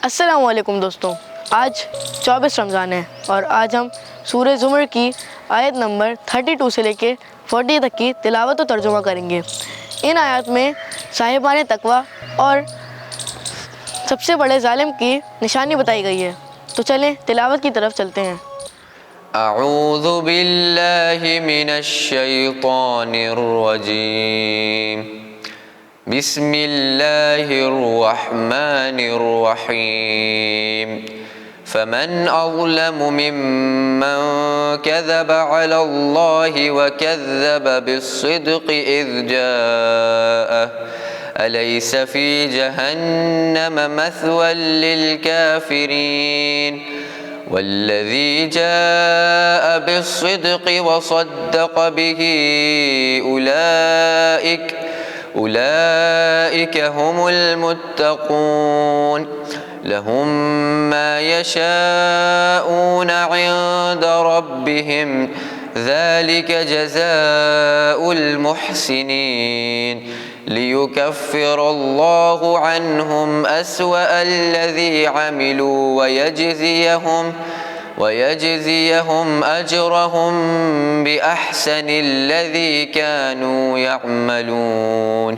अस्सलाम वालेकुम दोस्तों, आज 24 रमज़ान है और आज हम सूरह ज़ुमर की आयत नंबर 32 से लेके 40 तक की तिलावत और तर्जुमा करेंगे। इन आयत में साहिबान तकवा और सबसे बड़े जालिम की निशानी बताई गई है। तो चलें तिलावत की तरफ चलते हैं। अऊज़ु बिल्लाहि मिनश शैतानिर रजीम। बिस्मिल्लाहिर रहमानिर रहीम। फमन अज़लमु मिम्मन कज़ब अलल्लाहि व कज़्ज़ब बिस्सिद्क़ि इज़ जाअह अलैस फ़ी जहन्नम मथवल लिलकाफ़िरीन वल्लज़ी जाअ बिस्सिद्क़ि वसद्दक़ बिही उलाइक हुमुल मुत्तक़ून लहुम मा यशाऊन इंद रब्बिहिम ज़ालिक जज़ाउल मुहसिनीन लियुकफ्फिरल्लाहु अन्हुम अस्वअल्लज़ी अमिलू वयजज़ियहुम अजरहुम बिअहसनिल्लज़ी कानू यअमलून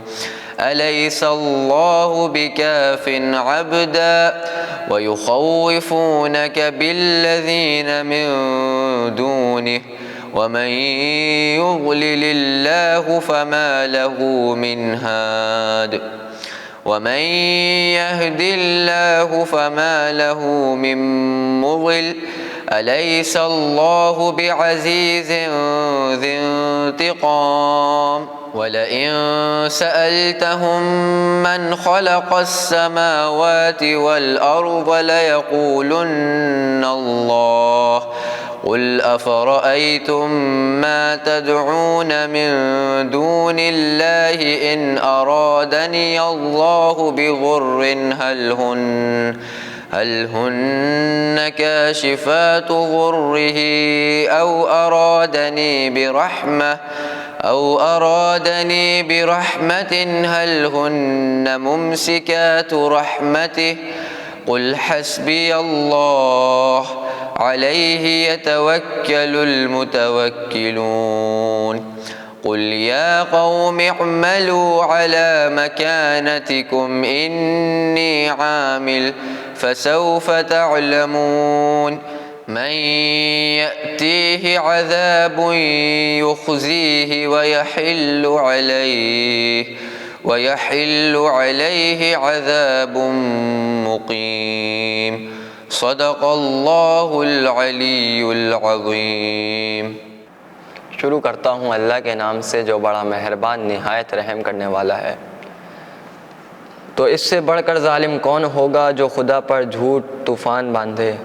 अलैसल्लाहु बिकाफ़िन अब्दा वयुख़व्विफ़ूनक बिल्लज़ीन मिन दूनिहि वमन युज़लिलिल्लाहु फमा लहु मिन हाद वमन यहदिल्लाहु फमा लहु मिन मुज़िल अलैसल्लाहु बिअज़ीज़िन ज़िंतिक़ाम वलइन सअल्तहुम मन ख़लक़स्समावाति वल अर्ज़ लयक़ूलुन्नल्लाह क़ुल अफ़रअय्तुम मा तदऊन मिन दूनिल्लाहि इन अरादनियल्लाहु बिज़ुर्रिन हल हुन्न काशिफ़ातु ज़ुर्रिहि أو أرادني برحمة هل هن ممسكات رحمته قل حسبي الله عليه يتوكل المتوكلون قل يا قوم اعملوا على مكانتكم إني عامل فسوف تعلمون من يأتيه عذاب يخزيه ويحل عليه عذاب मुक़ीम। सदक़ल्लाहुल अलीयुल अज़ीम। शुरू करता हूँ अल्लाह के नाम से जो बड़ा मेहरबान निहायत रहम करने वाला है। तो इससे बढ़कर जालिम कौन होगा जो खुदा पर झूठ तूफ़ान बांधे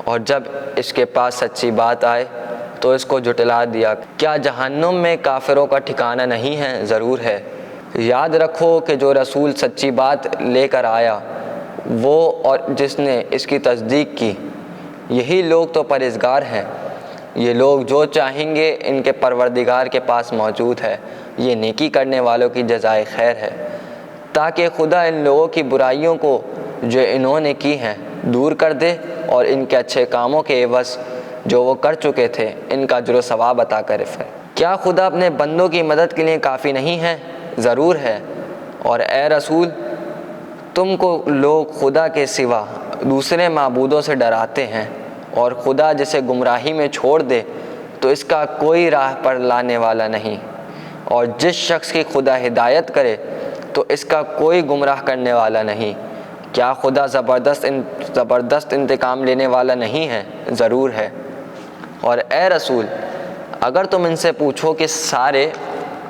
और जब इसके पास सच्ची बात आए तो इसको जुटला दिया। क्या जहन्नुम में काफिरों का ठिकाना नहीं है? ज़रूर है। याद रखो कि जो रसूल सच्ची बात लेकर आया वो और जिसने इसकी तस्दीक की, यही लोग तो परहेज़गार हैं। ये लोग जो चाहेंगे इनके परवरदिगार के पास मौजूद है। ये नेकी करने वालों की जज़ाए खैर है, ताकि खुदा इन लोगों की बुराइयों को जो इन्होंने की हैं दूर कर दे और इनके अच्छे कामों के एवज़ जो वो कर चुके थे इनका अज्र सवाब अता करे। क्या खुदा अपने बंदों की मदद के लिए काफ़ी नहीं है? ज़रूर है। और ए रसूल, तुमको लोग खुदा के सिवा दूसरे माबूदों से डराते हैं और खुदा जिसे गुमराही में छोड़ दे तो इसका कोई राह पर लाने वाला नहीं, और जिस शख्स की खुदा हिदायत करे तो इसका कोई गुमराह करने वाला नहीं। क्या खुदा ज़बरदस्त इंतकाम लेने वाला नहीं है? ज़रूर है। और ए रसूल, अगर तुम इनसे पूछो कि सारे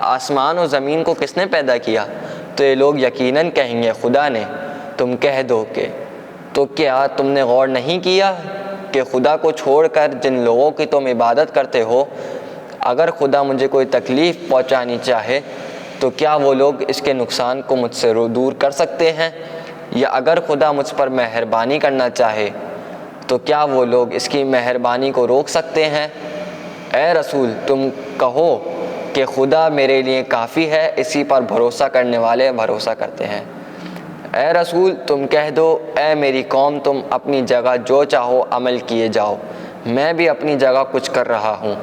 आसमान और ज़मीन को किसने पैदा किया, तो ये लोग यकीनन कहेंगे खुदा ने। तुम कह दो कि तो क्या तुमने गौर नहीं किया कि खुदा को छोड़कर जिन लोगों की तुम इबादत करते हो, अगर खुदा मुझे कोई तकलीफ़ पहुंचानी चाहे तो क्या वो लोग इसके नुकसान को मुझसे दूर कर सकते हैं? या अगर खुदा मुझ पर मेहरबानी करना चाहे तो क्या वो लोग इसकी मेहरबानी को रोक सकते हैं? ए रसूल, तुम कहो कि खुदा मेरे लिए काफ़ी है, इसी पर भरोसा करने वाले भरोसा करते हैं। اے رسول تم کہہ دو اے میری قوم تم اپنی جگہ جو چاہو عمل کیے جاؤ، میں بھی اپنی جگہ کچھ کر رہا ہوں،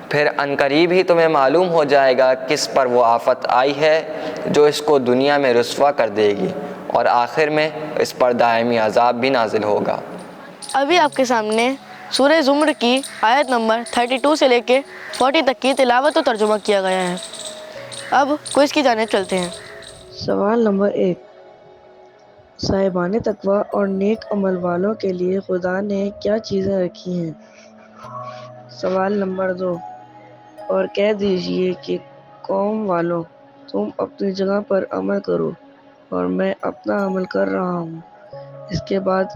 پھر عنقریب ہی تمہیں معلوم ہو جائے گا کس پر وہ آفت آئی ہے جو اس کو دنیا میں رسوا کر دے گی اور آخر میں اس پر دائمی عذاب بھی نازل ہوگا۔ ابھی آپ کے سامنے سورہ زمر کی آیت نمبر 32 سے لے کے 40 تک کی تلاوت و ترجمہ کیا گیا ہے۔ اب کوئز کی جانب چلتے ہیں۔ سوال نمبر 1، صاحبان تقوی اور نیک عمل والوں کے لیے خدا نے کیا چیزیں رکھی ہیں؟ سوال نمبر 2، اور کہہ دیجئے کہ قوم والوں تم اپنی جگہ پر عمل کرو اور میں اپنا عمل کر رہا ہوں، اس کے بعد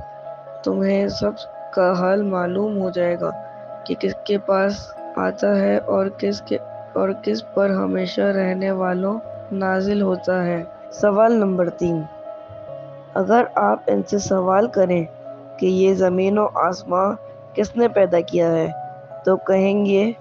تمہیں سب کا حال معلوم ہو جائے گا کہ کس کے پاس آتا ہے اور کس پر ہمیشہ رہنے والوں نازل ہوتا ہے۔ سوال نمبر 3، اگر آپ ان سے سوال کریں کہ یہ زمین و آسمان کس نے پیدا کیا ہے تو کہیں گے